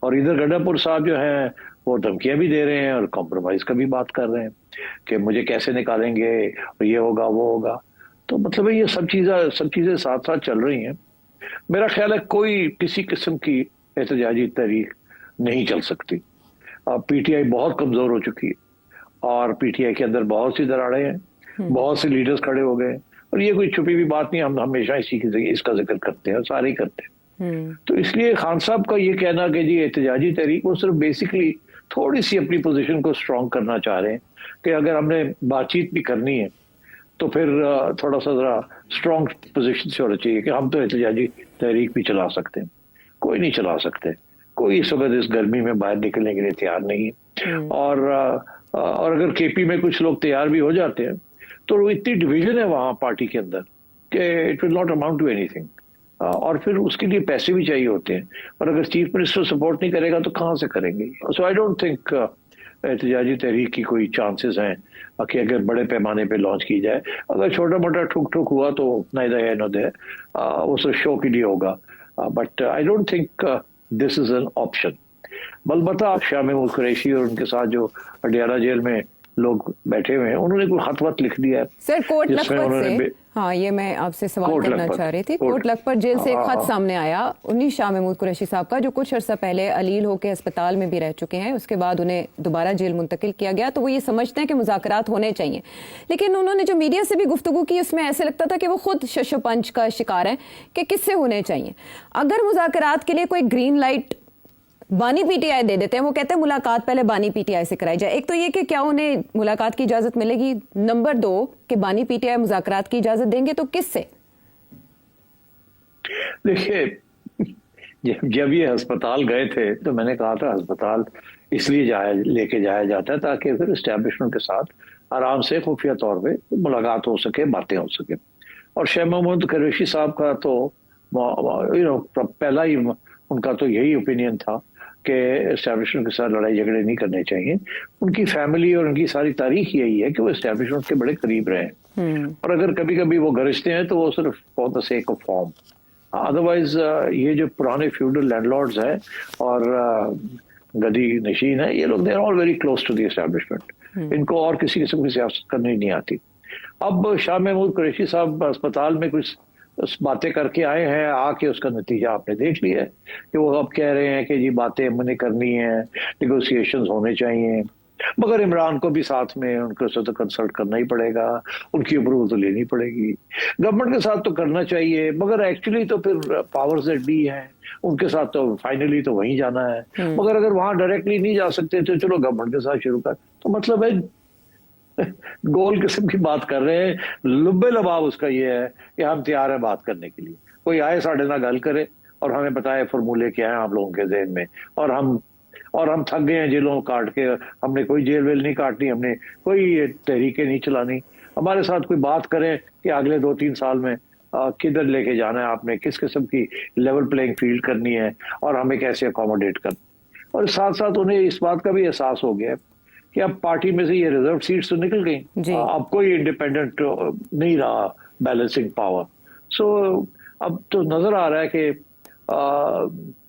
और इधर गड्ढापुर साहब जो हैं वो धमकियां भी दे रहे हैं और कॉम्प्रोमाइज का भी बात कर रहे हैं कि मुझे कैसे निकालेंगे और ये होगा वो होगा। तो मतलब है ये सब चीजें साथ साथ चल रही हैं। मेरा ख्याल है कोई किसी किस्म की एहतजाजी तहरीक नहीं चल सकती। पीटीआई बहुत कमजोर हो चुकी है और पीटीआई के अंदर बहुत सी दरारें हैं, बहुत से लीडर्स खड़े हो गए हैं और ये कोई छुपी हुई बात नहीं, हम हमेशा इसका जिक्र करते हैं, सारे ही करते हैं। तो इसलिए खान साहब का ये कहना कि जी एहतजाजी तहरीक, वो सिर्फ बेसिकली थोड़ी सी अपनी पोजीशन को स्ट्रांग करना चाह रहे हैं कि अगर हमने बातचीत भी करनी है तो फिर थोड़ा सा जरा स्ट्रांग पोजीशन से होना चाहिए कि हम तो एहतजाजी तहरीक भी चला सकते हैं। कोई नहीं चला सकते, कोई इस वक्त इस गर्मी में बाहर निकलने के लिए तैयार नहीं है। और अगर केपी में कुछ लोग तैयार भी हो जाते हैं तो इतनी डिवीजन है वहां पार्टी के अंदर कि it will not amount to anything. और फिर उसके लिए पैसे भी चाहिए होते हैं और अगर चीफ मिनिस्टर सपोर्ट नहीं करेगा तो कहाँ से करेंगे। सो आई डोंट थिंक एहतजाजी तहरीक की कोई चांसेस हैं कि अगर बड़े पैमाने पे लॉन्च की जाए। अगर छोटा मोटा ठुक ठुक हुआ तो नाइदर है नो देयर, वो सिर्फ शो के लिए होगा। But I don't think this is an option. बलबता शाह महमूद कुरैशी और उनके साथ जो अडियाला जेल में लोग बैठे हुए हैं उन्होंने कोई खत वत लिख दिया है सर कोट लखपत से। हाँ, ये मैं आपसे सवाल करना चाह रही थी। कोट लखपत जेल से एक खत सामने आया उन्हीं शाह महमूद कुरैशी साहब का, जो कुछ अर्सा पहले अलील होकर अस्पताल में भी रह चुके हैं, उसके बाद उन्हें दोबारा जेल मुंतकिल किया गया। तो वो ये समझते हैं कि मुज़ाकरात होने चाहिए, लेकिन उन्होंने जो मीडिया से भी गुफ्तगू की उसमें ऐसे लगता था कि वो खुद शशोपंच का शिकार है कि किससे होने चाहिए। अगर मुज़ाकरात के लिए कोई ग्रीन लाइट बानी पीटीआई दे देते हैं, वो कहते हैं मुलाकात पहले बानी पीटीआई से कराई जाए। एक तो ये कि क्या उन्हें मुलाकात की इजाजत मिलेगी, नंबर 2 कि बानी पीटीआई मुज़ाकरात की इजाजत देंगे तो किससे? देखिए, जब ये अस्पताल गए थे तो मैंने कहा था अस्पताल इसलिए लेके जाया जाता है ताकि फिर एस्टेब्लिशमेंट के साथ आराम से खुफिया तौर पे मुलाकात हो सके, बातें हो सके। और शाह महमूद कुरैशी साहब का तो पहला ही उनका तो यही ओपिनियन था कि एस्टेब्लिशमेंट के साथ लड़ाई झगड़े नहीं करने चाहिए। उनकी फैमिली और उनकी सारी तारीख यही है कि वो एस्टेब्लिशमेंट के बड़े करीब रहे और अगर कभी कभी वो गरजते हैं तो वो सिर्फ for the sake of form. Otherwise ये जो पुराने फ्यूडल लैंडलॉर्ड्स हैं और गदी नशीन है, ये लोग they are all very close to the establishment. इनको और किसी किस्म की सियासत करनी नहीं आती। अब शाह महमूद कुरैशी साहब अस्पताल में कुछ बातें करके आए हैं, आके उसका नतीजा आपने देख लिया है कि वो अब कह रहे हैं कि जी बातें हमने करनी है, नेगोशिएशंस होने चाहिए, मगर इमरान को भी साथ में उनके साथ तो कंसल्ट करना ही पड़ेगा, उनकी अप्रूवल तो लेनी पड़ेगी। गवर्नमेंट के साथ तो करना चाहिए मगर एक्चुअली तो फिर पावर्स दैट बी हैं उनके साथ तो फाइनली तो वहीं जाना है। मगर अगर वहां डायरेक्टली नहीं जा सकते तो चलो गवर्नमेंट के साथ शुरू कर। तो मतलब है गोल किस्म की बात कर रहे हैं। लुब्बे लबाब उसका ये है कि हम तैयार हैं बात करने के लिए, कोई आए साढ़े ना गल करे और हमें बताए फॉर्मूले क्या है आप लोगों के ज़हन में। और हम थक गए हैं जेलों काट के, हमने कोई जेल वेल नहीं काटनी, हमने कोई तहरीकें नहीं चलानी। हमारे साथ कोई बात करें कि अगले 2-3 साल में किधर लेके जाना है आपने, किस किस्म की लेवल प्लेइंग फील्ड करनी है और हमें कैसे अकोमोडेट करना। और साथ साथ उन्हें इस बात का भी एहसास हो गया कि अब पार्टी में से ये रिजर्व सीट्स तो निकल गई, अब कोई इंडिपेंडेंट नहीं रहा बैलेंसिंग पावर। सो अब तो नजर आ रहा है कि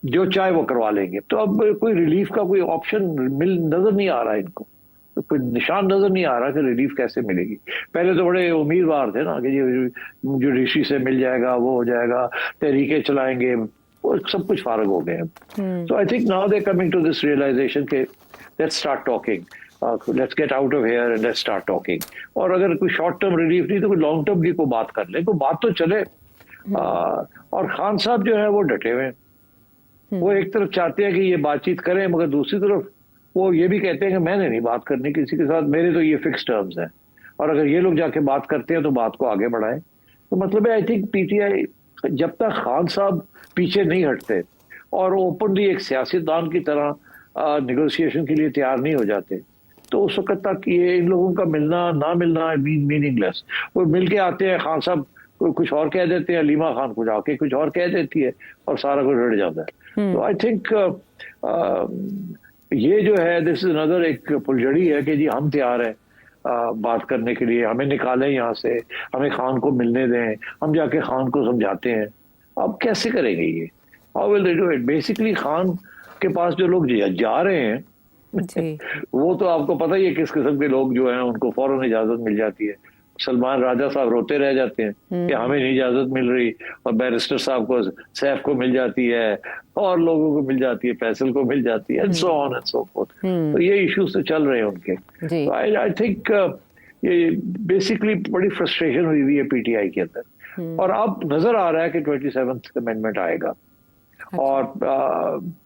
जो चाहे वो करवा लेंगे। तो अब कोई रिलीफ का कोई ऑप्शन नजर नहीं आ रहा है इनको, तो कोई निशान नजर नहीं आ रहा कि रिलीफ कैसे मिलेगी। पहले तो बड़े उम्मीदवार थे ना कि जुडिशरी से मिल जाएगा, वो हो जाएगा, तहरीकें चलाएंगे, वो सब कुछ फारग हो गए हैं। So I think now they coming to this realization के let's start talking, let's get out of here and let's start talking. और अगर कोई शॉर्ट टर्म रिलीफ नहीं तो कोई लॉन्ग टर्म की कोई बात कर ले, कोई बात तो चले। और खान साहब जो है वो डटे हुए हैं, वो एक तरफ चाहते हैं कि ये बातचीत करें मगर दूसरी तरफ वो ये भी कहते हैं कि मैंने नहीं बात करनी किसी के साथ, मेरे तो ये फिक्स टर्म्स हैं और अगर ये लोग जाके बात करते हैं तो बात को आगे बढ़ाएं। तो मतलब है आई थिंक पीटीआई जब तक खान साहब पीछे नहीं हटते और ओपनली एक सियासतदान की तरह निगोशिएशन के लिए तैयार नहीं हो जाते तो उस वक्त तक ये इन लोगों का मिलना ना मिलना मीनिंगलेस। वो मिल के आते हैं, खान साहब कुछ और कह देते हैं, अलीमा खान कुछ आके कुछ और कह देती है और सारा कुछ रट जाता है। तो आई थिंक ये जो है दिस इज अनदर एक फुलझड़ी है कि जी हम तैयार हैं बात करने के लिए, हमें निकालें यहाँ से, हमें खान को मिलने दें, हम जाके खान को समझाते हैं। अब कैसे करेंगे ये, how will they do it? Basically Khan आपके पास जो लोग जा रहे हैं जी। वो तो आपको पता ही है किस किस्म के लोग जो हैं, उनको फौरन इजाजत मिल जाती है। सलमान राजा साहब रोते रह जाते हैं कि हमें नहीं इजाजत मिल रही, और बैरिस्टर साहब को, सैफ को मिल जाती है, और लोगों को मिल जाती है, फैसल को मिल जाती है, and so on and so fourth. तो ये इश्यूज तो चल रहे हैं उनके। तो आई थिंक ये बेसिकली बड़ी फ्रस्ट्रेशन हुई है पीटीआई के अंदर, और अब नजर आ रहा है कि 27th अमेंडमेंट आएगा। और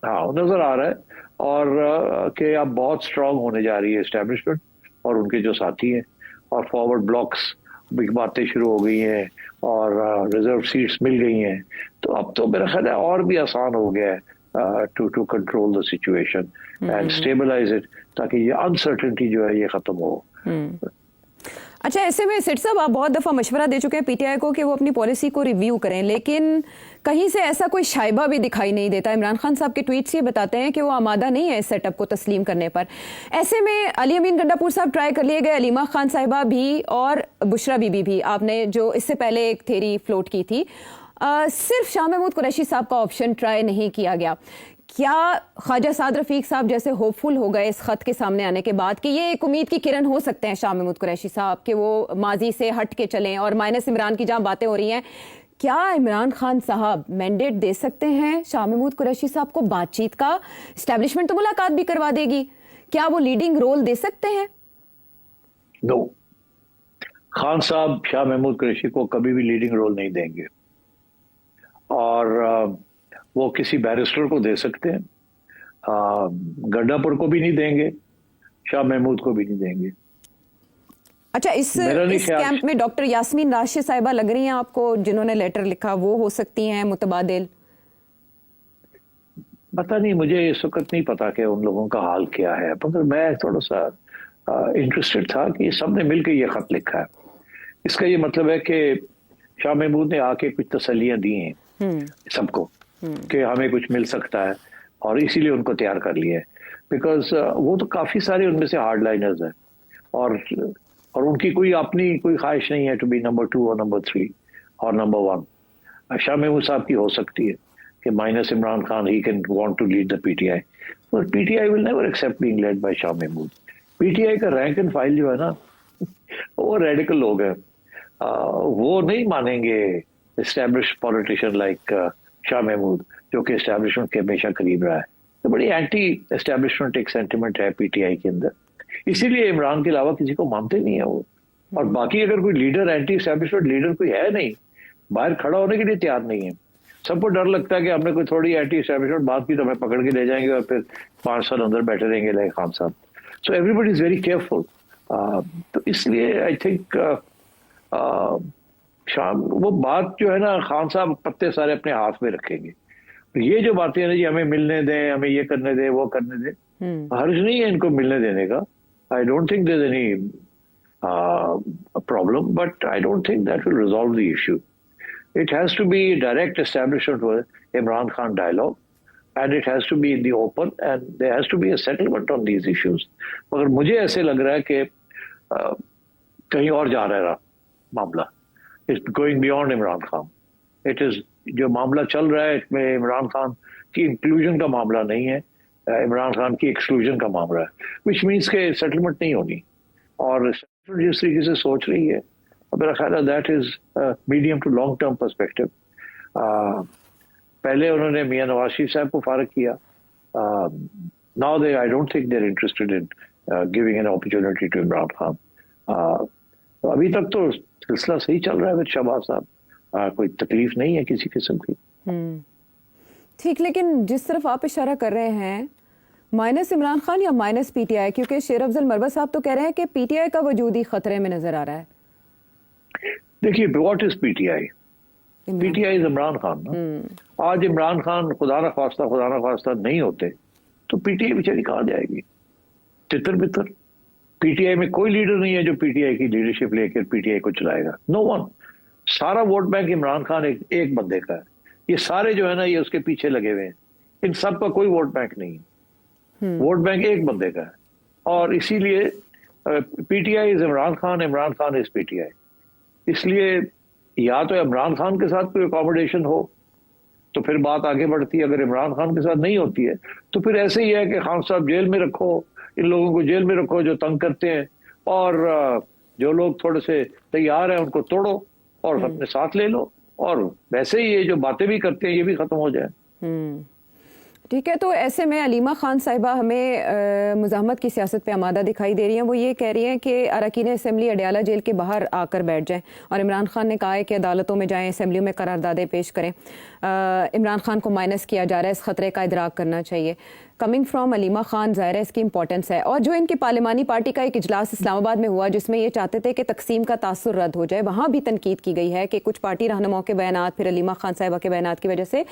हाँ, नजर आ रहा है, और कि अब बहुत स्ट्रांग होने जा रही है एस्टेब्लिशमेंट और उनके जो साथी हैं, और फॉरवर्ड ब्लॉक्स बिग बातें शुरू हो गई हैं, और रिजर्व सीट्स मिल गई हैं। तो अब तो मेरा ख्याल है और भी आसान हो गया है to control the situation and stabilise it, ताकि ये अनसर्टेनिटी जो है ये खत्म हो। अच्छा, ऐसे में सेठ साहब, आप बहुत दफ़ा मशवरा दे चुके हैं पीटीआई को कि वो अपनी पॉलिसी को रिव्यू करें, लेकिन कहीं से ऐसा कोई शाइबा भी दिखाई नहीं देता। इमरान खान साहब के ट्वीट्स ये बताते हैं कि वो आमादा नहीं है इस सेटअप को तस्लीम करने पर। ऐसे में अली अमीन गंडापुर साहब ट्राई कर लिए गए, अलीमा खान साहिबा भी और बुशरा बीबी भी, आपने जो इससे पहले एक थ्योरी फ्लोट की थी, सिर्फ शाह महमूद कुरैशी साहब का ऑप्शन ट्राई नहीं किया गया। क्या ख्वाजा साद रफीक साहब जैसे होपफुल हो गए इस खत के सामने आने के बाद कि ये एक उम्मीद की किरण हो सकते हैं शाह महमूद कुरैशी साहब कि वो माजी से हट के चलें, और माइनस इमरान की जहां बातें हो रही हैं, क्या इमरान खान साहब मैंडेट दे सकते हैं शाह महमूद कुरैशी साहब को बातचीत का? एस्टेब्लिशमेंट तो मुलाकात भी करवा देगी, क्या वो लीडिंग रोल दे सकते हैं? नो, खान साहब शाह महमूद कुरैशी को कभी भी लीडिंग रोल नहीं देंगे, और वो किसी बैरिस्टर को दे सकते हैं, गड्डापुर को भी नहीं देंगे, शाह महमूद को भी नहीं देंगे। अच्छा, इस कैंप में डॉक्टर यास्मीन राशिद साहिबा लग रही हैं आपको, जिन्होंने लेटर लिखा, वो हो सकती हैं मुतबादिल? पता नहीं, मुझे इस वक्त नहीं पता कि उन लोगों का हाल क्या है, मगर मैं थोड़ा सा इंटरेस्टेड था कि सबने मिलकर ये खत लिखा है। इसका ये मतलब है कि शाह महमूद ने आके कुछ तसल्लियां दी हैं सबको कि हमें कुछ मिल सकता है, और इसीलिए उनको तैयार कर लिया है। बिकॉज वो तो काफी सारे उनमें से हार्ड लाइनर्स हैं, और उनकी कोई अपनी कोई ख्वाहिश नहीं है टू बी नंबर 2 और नंबर 3 और नंबर 1। शाह महमूद साहब की हो सकती है कि minus Imran Khan he can want to lead the PTI, but PTI will never accept being led by Shah Mahmood. PTI का रैंक एंड फाइल जो है ना, वो रेडिकल लोग हैं, वो नहीं मानेंगे establish politician like Shah Mahmood, जो कि एस्टैब्लिशमेंट के हमेशा करीब रहा है। तो बड़ी एंटी एस्टैब्लिशमेंट एक सेंटिमेंट है पीटीआई के अंदर, इसीलिए इमरान के अलावा किसी को मानते नहीं है वो। और बाकी अगर कोई लीडर, एंटी एस्टैब्लिशमेंट लीडर कोई है नहीं, बाहर खड़ा होने के लिए तैयार नहीं है। सबको डर लगता है कि हमने कोई थोड़ी एंटी एस्टैब्लिशमेंट बात की तो हमें पकड़ के ले जाएंगे और फिर 5 साल अंदर बैठे रहेंगे लाइक खान साहब। So everybody is very careful. तो इसलिए आई थिंक शाम वो बात जो है ना, खान साहब पत्ते सारे अपने हाथ में रखेंगे। ये जो बातें हैं ना जी, हमें मिलने दें, हमें ये करने दें, वो करने दें, हर्ज नहीं है इनको मिलने देने का। I don't think there is any problem, but I don't think that will resolve the issue. It has to be direct establishment with Imran Khan dialogue, and it has to be in the open, and there has to be a settlement on these issues. मगर मुझे ऐसे लग रहा है कि कहीं और जा रहा है मामला। It's going beyond Imran Khan. It is जो मामला चल रहा है इसमें इमरान खान की इंक्लूजन का मामला नहीं है, इमरान खान की एक्सक्लूजन का मामला है, which means के सेटलमेंट नहीं होनी। और जिस तरीके से सोच रही है, मेरा ख्याल है that is medium to long term perspective. पहले उन्होंने मियां नवाज शरीफ साहब को फारग किया, now they I don't think they are interested in giving an opportunity to Imran Khan. अभी तक तो सिलसिला सही चल रहा है विद शहबाज साहब, कोई तकलीफ नहीं है किसी किस्म की। ठीक, लेकिन जिस तरफ आप इशारा कर रहे हैं, माइनस इमरान खान या माइनस पीटीआई, क्योंकि शेर अफजल मरबत साहब तो कह रहे हैं कि पीटीआई का वजूद ही खतरे में नजर आ रहा है। देखिए, what is PTI? PTI is Imran Khan ना। आज इमरान खान खुदा ना ख्वास्ता नहीं होते तो पीटीआई बेचारी कहाँ जाएगी? तितर बितर। पीटीआई में कोई लीडर नहीं है जो पीटीआई की लीडरशिप लेकर पीटीआई को चलाएगा। No one. सारा वोट बैंक इमरान खान एक बंदे का है। ये सारे जो है ना, ये उसके पीछे लगे हुए हैं। इन सब का कोई वोट बैंक नहीं है। वोट बैंक एक बंदे का है, और इसीलिए PTI is Imran Khan is PTI. इसलिए या तो इमरान खान के साथ कोई अकोमोडेशन हो तो फिर बात आगे बढ़ती है। अगर इमरान खान के साथ नहीं होती है तो फिर ऐसे ही है कि खान साहब जेल में रखो, इन लोगों को जेल में रखो जो तंग करते हैं, और जो लोग थोड़े से तैयार हैं उनको तोड़ो और अपने साथ ले लो, और वैसे ही ये जो बातें भी करते हैं ये भी खत्म हो जाए। ठीक है, तो ऐसे में अलीमा खान साहिबा हमें मुज़ाहमत की सियासत पे आमादा दिखाई दे रही हैं। वो ये कह रही हैं कि अरकान असेंबली अडयाला जेल के बाहर आकर बैठ जाएं, और इमरान खान ने कहा है कि अदालतों में जाएं, असेंबलियों में करारदादें पेश करें। इमरान खान को माइनस किया जा रहा है, इस खतरे का इदराक करना चाहिए। कमिंग फ्रॉम अलीमा खान, ज़ाहिर है इसकी इंपॉर्टेंस है। और जो इनकी पार्लिमानी पार्टी का एक इजलास इस्लामाबाद में हुआ जिसमें ये चाहते थे कि तकसीम का तासुर रद्द हो जाए, वहाँ भी तनकीद की गई है कि कुछ पार्टी रहनुमाओं के बयानात, फिर अलीमा खान साहिबा के बयानात की वजह से